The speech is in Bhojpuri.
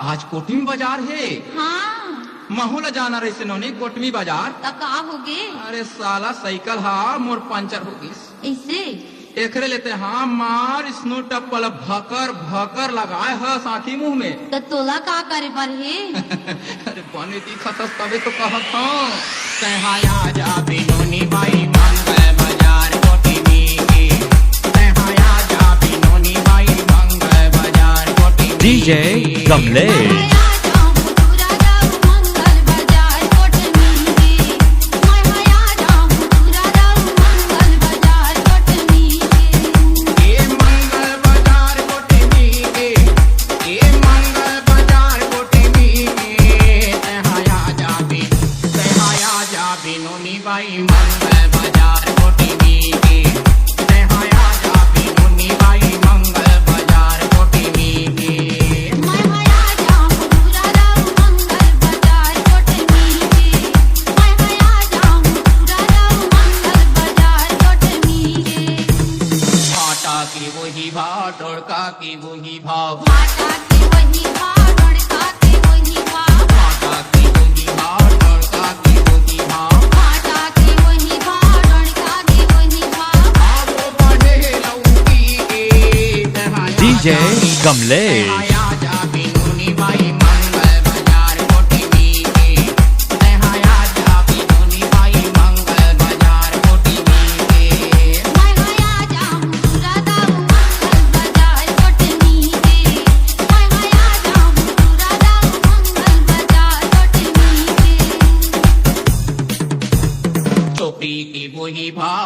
आज कोटमी बाजार है। हाँ माहौल जाना रही नोनी कोटमी बाजार। तब का होगे? अरे साला साइकिल हा मोर पंचर हो गई। ऐसे एकरे लेते हाँ मार स्नो टप्पल भकर भकर लगाए है साथी मुंह में। तो तोला का करे पर है? अरे बने दिखत तबे तो कहत हूँ कहाया जा बिनोनी बाई मंगल बाजार कोटमी की। कहाया जा बिनोनी बाई मंगल बाजार कोटमी। DJ कमलेश। वही भाव ढोड़का की वही भाव। भाटा की वही भाव ढोड़का की वही भाव। भाटा की वही भाव ढोड़का की वही भाव। भाटा की वही भाव ढोड़का की वही भाव। आओ बढ़े लौकी के कहाया DJ कमलेश। कहाया जा बिनोनी बाई मंगल बाजार कोटमी की। कहाया जा बिनोनी बाई मंगल बाजार कोटमी की। मैं हया जाऊं राधा मंगल बाजार कोटमी के। मैं हया जाऊं राधा मंगल बाजार कोटमी के। चोपड़ी की वही भाव